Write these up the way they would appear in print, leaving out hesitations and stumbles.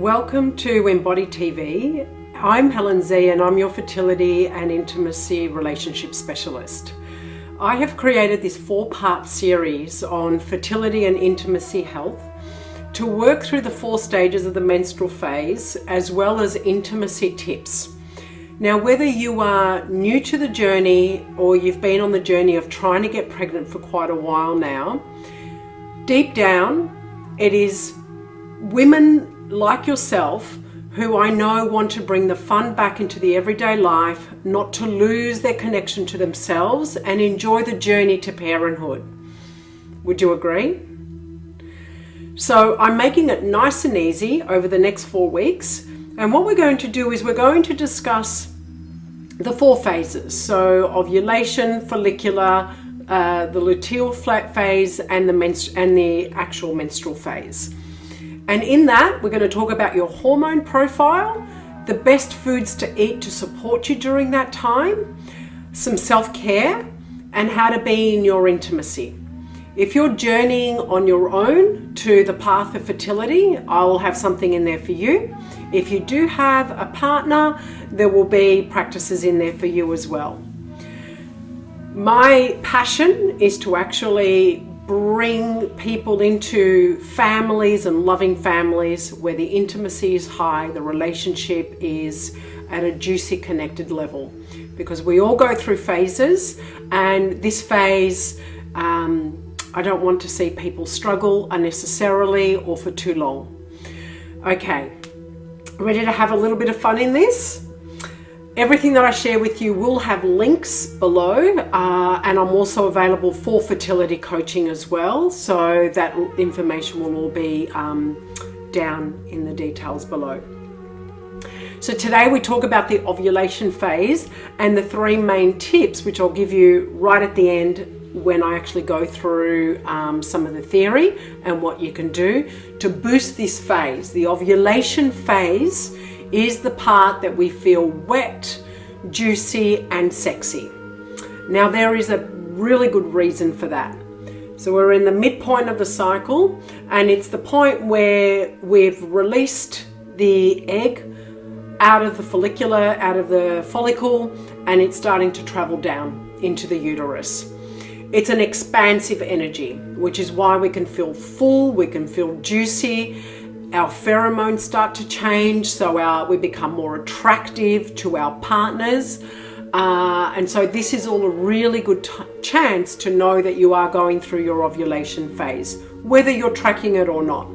Welcome to Embody TV. I'm Helen Z and I'm your fertility and intimacy relationship specialist. I have created this 4-part series on fertility and intimacy health to work through the 4 stages of the menstrual phase as well as intimacy tips. Now, whether you are new to the journey or you've been on the journey of trying to get pregnant for quite a while now, deep down, it is women like yourself who I know want to bring the fun back into the everyday life, not to lose their connection to themselves and enjoy the journey to parenthood. Would you agree? So I'm making it nice and easy over the next 4 weeks. And what we're going to do is we're going to discuss the 4 phases. So ovulation, follicular, the luteal phase and the actual menstrual phase. And in that, we're going to talk about your hormone profile, the best foods to eat to support you during that time, some self-care, and how to be in your intimacy. If you're journeying on your own to the path of fertility, I will have something in there for you. If you do have a partner, there will be practices in there for you as well. My passion is to actually bring people into families and loving families where the intimacy is high, the relationship is at a juicy connected level, because we all go through phases, and this phase I don't want to see people struggle unnecessarily or for too long. Okay, ready to have a little bit of fun in this? Everything that I share with you will have links below, and I'm also available for fertility coaching as well, so that information will all be down in the details below. So today we talk about the ovulation phase and the 3 main tips, which I'll give you right at the end when I actually go through some of the theory and what you can do to boost this phase. The ovulation phase is the part that we feel wet, juicy, and sexy. Now, there is a really good reason for that. So we're in the midpoint of the cycle, and it's the point where we've released the egg out of the follicular, out of the follicle, and it's starting to travel down into the uterus. It's an expansive energy, which is why we can feel full, we can feel juicy, our pheromones start to change, so we become more attractive to our partners. And so this is all a really good chance to know that you are going through your ovulation phase, whether you're tracking it or not.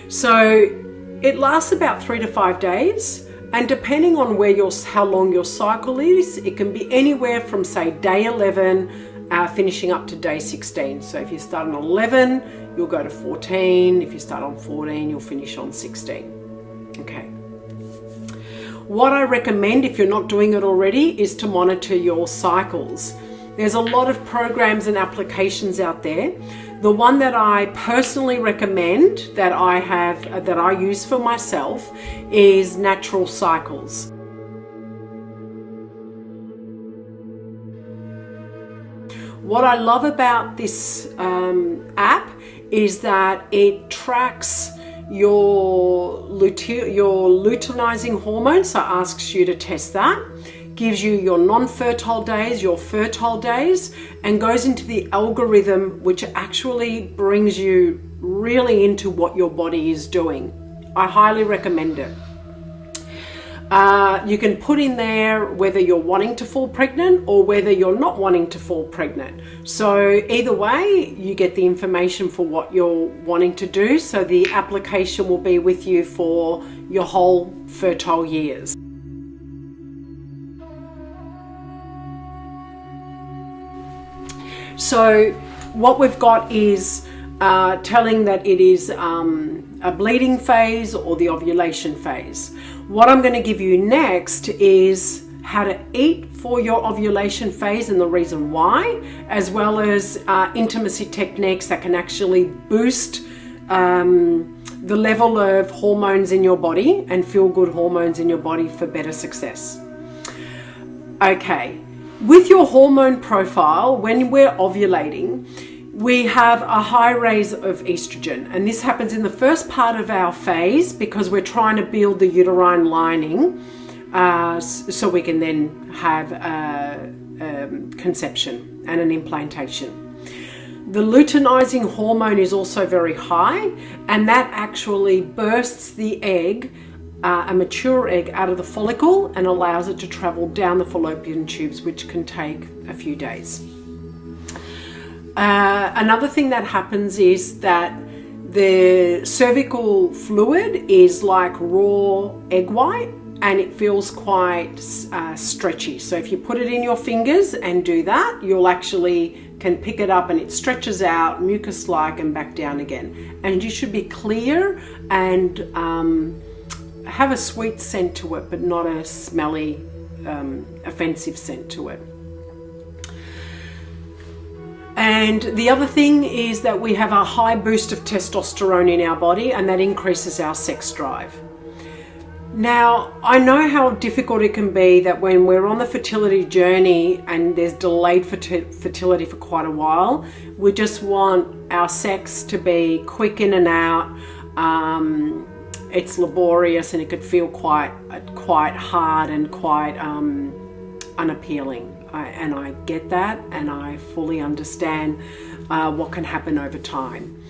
So it lasts about 3 to 5 days, and depending on how long your cycle is, it can be anywhere from, say, day 11 finishing up to day 16. So if you start on 11, you'll go to 14. If you start on 14, you'll finish on 16. Okay. What I recommend, if you're not doing it already, is to monitor your cycles. There's a lot of programs and applications out there. The one that I personally recommend that I use for myself is Natural Cycles. What I love about this app is that it tracks your luteinizing hormone, so asks you to test that, gives you your non-fertile days, your fertile days, and goes into the algorithm which actually brings you really into what your body is doing. I highly recommend it. You can put in there whether you're wanting to fall pregnant or whether you're not wanting to fall pregnant. So either way, you get the information for what you're wanting to do. So the application will be with you for your whole fertile years. So what we've got is telling that it is a bleeding phase or the ovulation phase. What I'm going to give you next is how to eat for your ovulation phase and the reason why, as well as intimacy techniques that can actually boost the level of hormones in your body and feel good hormones in your body for better success. Okay, with your hormone profile, when we're ovulating, we have a high raise of estrogen, and this happens in the first part of our phase because we're trying to build the uterine lining so we can then have conception and an implantation. The luteinizing hormone is also very high, and that actually bursts the egg, a mature egg, out of the follicle and allows it to travel down the fallopian tubes, which can take a few days. Another thing that happens is that the cervical fluid is like raw egg white, and it feels quite stretchy. So if you put it in your fingers and do that, you'll actually can pick it up and it stretches out mucus-like and back down again. And you should be clear and have a sweet scent to it, but not a smelly, offensive scent to it. And the other thing is that we have a high boost of testosterone in our body, and that increases our sex drive. Now, I know how difficult it can be that when we're on the fertility journey and there's delayed fertility for quite a while, we just want our sex to be quick in and out. It's laborious and it could feel quite hard and quite unappealing. And I get that, and I fully understand what can happen over time.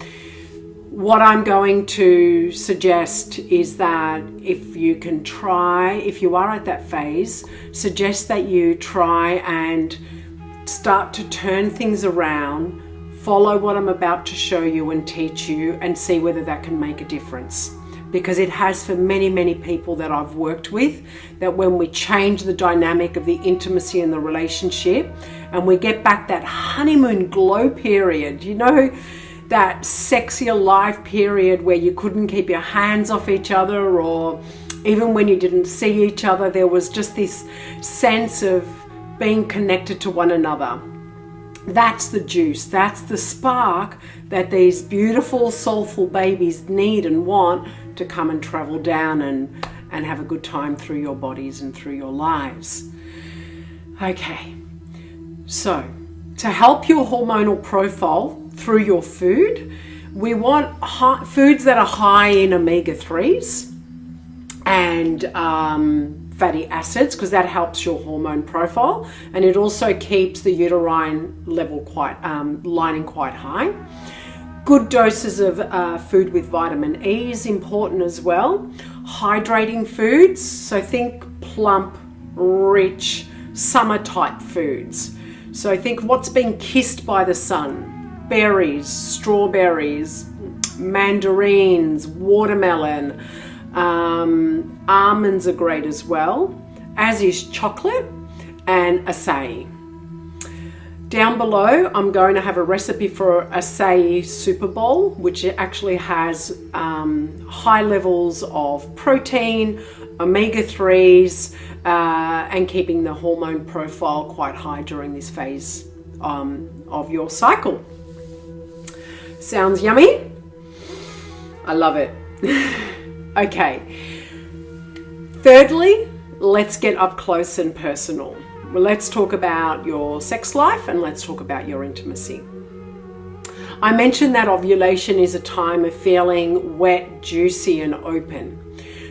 What I'm going to suggest is that if you are at that phase, suggest that you try and start to turn things around, follow what I'm about to show you and teach you, and see whether that can make a difference. Because it has for many, many people that I've worked with, that when we change the dynamic of the intimacy in the relationship and we get back that honeymoon glow period, you know, that sexier life period where you couldn't keep your hands off each other, or even when you didn't see each other, there was just this sense of being connected to one another. That's the juice, that's the spark that these beautiful, soulful babies need and want to come and travel down and have a good time through your bodies and through your lives. Okay, so to help your hormonal profile through your food, we want foods that are high in omega-3s and fatty acids, because that helps your hormone profile, and it also keeps the uterine level lining quite high. Good doses of food with vitamin E is important as well. Hydrating foods, so think plump, rich, summer type foods. So think what's been kissed by the sun. Berries, strawberries, mandarins, watermelon, almonds are great as well, as is chocolate and acai. Down below, I'm going to have a recipe for acai super bowl, which actually has high levels of protein, omega-3s, and keeping the hormone profile quite high during this phase of your cycle. Sounds yummy? I love it. Okay. Thirdly, let's get up close and personal. Well, let's talk about your sex life and let's talk about your intimacy. I mentioned that ovulation is a time of feeling wet, juicy, and open.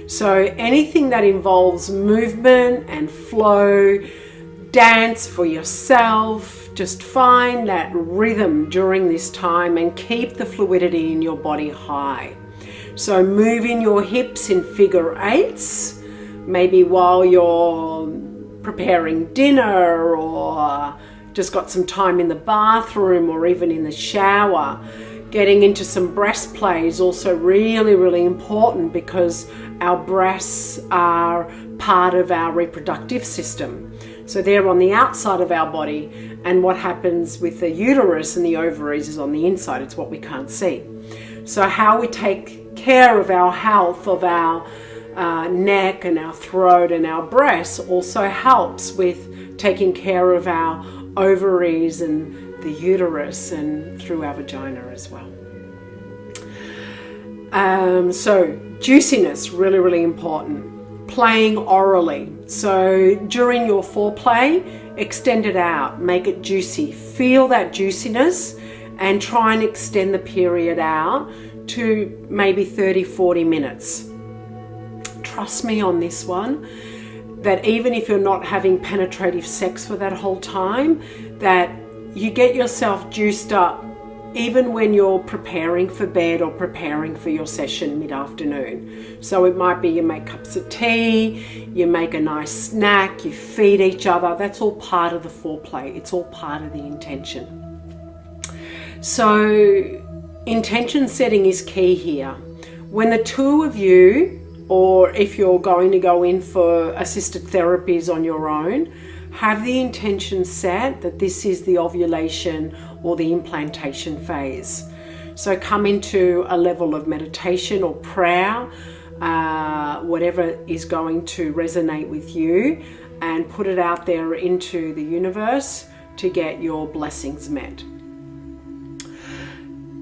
So anything that involves movement and flow, dance for yourself, just find that rhythm during this time and keep the fluidity in your body high. So move in your hips in figure eights, maybe while you're preparing dinner or just got some time in the bathroom or even in the shower. Getting into some breast play is also really, really important because our breasts are part of our reproductive system. So they're on the outside of our body, and what happens with the uterus and the ovaries is on the inside. It's what we can't see. So how we take care of our health, of our neck and our throat and our breasts also helps with taking care of our ovaries and the uterus and through our vagina as well. So juiciness, really, really important. Playing orally. So during your foreplay, extend it out, make it juicy. Feel that juiciness and try and extend the period out to maybe 30-40 minutes. Trust me on this one, that even if you're not having penetrative sex for that whole time, that you get yourself juiced up even when you're preparing for bed or preparing for your session mid-afternoon. So it might be you make cups of tea, you make a nice snack, you feed each other. That's all part of the foreplay. It's all part of the intention. So intention setting is key here. When the two of you, or if you're going to go in for assisted therapies on your own, have the intention set that this is the ovulation or the implantation phase. So come into a level of meditation or prayer, whatever is going to resonate with you, and put it out there into the universe to get your blessings met.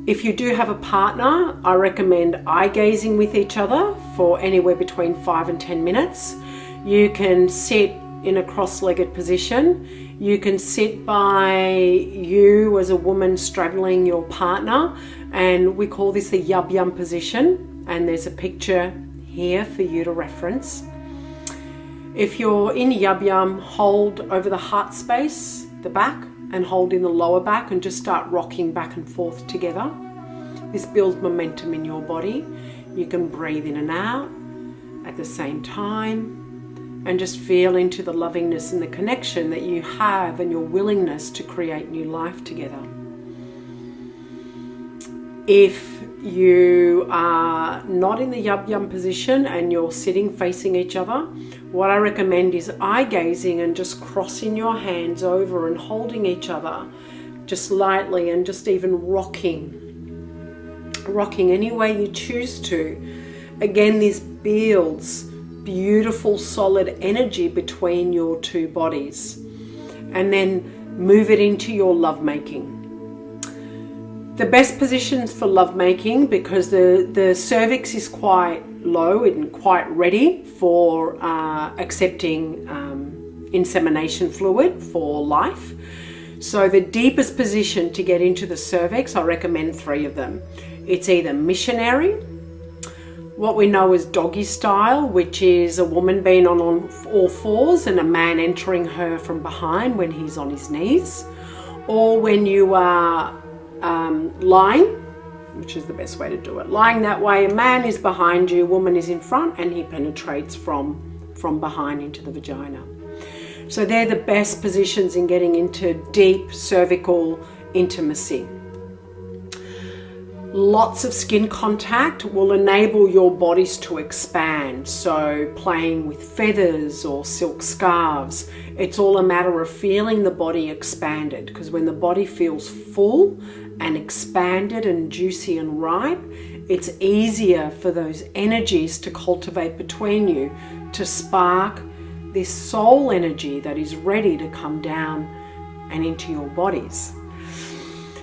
If you do have a partner, I recommend eye gazing with each other for anywhere between 5 and 10 minutes. You can sit in a cross-legged position. You can sit by you as a woman straddling your partner, and we call this the yum-yum position, and there's a picture here for you to reference. If you're in yum-yum, hold over the heart space, the back, and hold in the lower back and just start rocking back and forth together. This builds momentum in your body. You can breathe in and out at the same time, and just feel into the lovingness and the connection that you have and your willingness to create new life together. If you are not in the yum-yum position and you're sitting facing each other, what I recommend is eye gazing and just crossing your hands over and holding each other just lightly, and just even rocking any way you choose to. Again, this builds beautiful solid energy between your two bodies, and then move it into your lovemaking. The best positions for lovemaking, because the cervix is quite low and quite ready for accepting insemination fluid for life. So the deepest position to get into the cervix, I recommend 3 of them. It's either missionary, what we know as doggy style, which is a woman being on all fours and a man entering her from behind when he's on his knees, or when you are lying, which is the best way to do it. Lying that way, a man is behind you, a woman is in front, and he penetrates from behind into the vagina. So they're the best positions in getting into deep cervical intimacy. Lots of skin contact will enable your bodies to expand. So playing with feathers or silk scarves, it's all a matter of feeling the body expanded, because when the body feels full and expanded and juicy and ripe, it's easier for those energies to cultivate between you, to spark this soul energy that is ready to come down and into your bodies.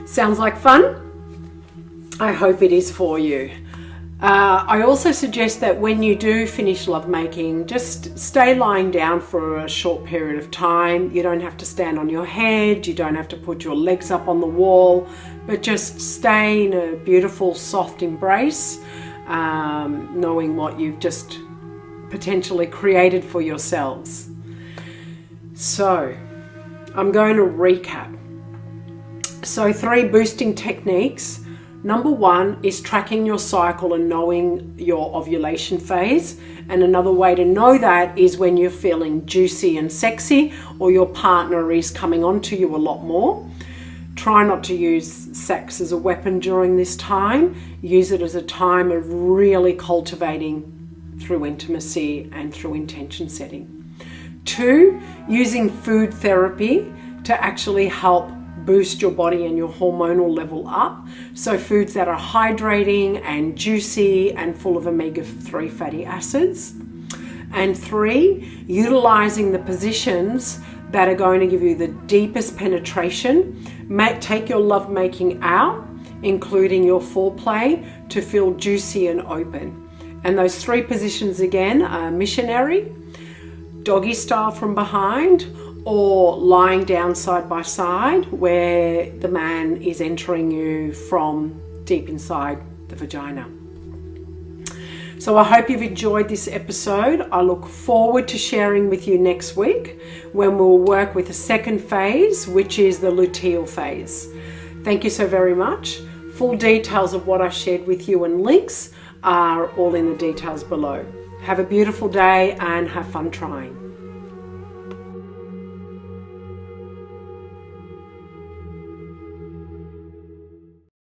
Sounds like fun? I hope it is for you. I also suggest that when you do finish lovemaking, just stay lying down for a short period of time. You don't have to stand on your head, you don't have to put your legs up on the wall, but just stay in a beautiful soft embrace, knowing what you've just potentially created for yourselves. So I'm going to recap. So 3 boosting techniques. Number 1 is tracking your cycle and knowing your ovulation phase. And another way to know that is when you're feeling juicy and sexy, or your partner is coming onto you a lot more. Try not to use sex as a weapon during this time. Use it as a time of really cultivating through intimacy and through intention setting. 2, using food therapy to actually help boost your body and your hormonal level up. So foods that are hydrating and juicy and full of omega-3 fatty acids. And 3, utilizing the positions that are going to give you the deepest penetration. Take your lovemaking out, including your foreplay, to feel juicy and open. And those 3 positions again are missionary, doggy style from behind, or lying down side by side where the man is entering you from deep inside the vagina. So I hope you've enjoyed this episode. I look forward to sharing with you next week when we'll work with the second phase, which is the luteal phase. Thank you so very much. Full details of what I shared with you and links are all in the details below. Have a beautiful day and have fun trying.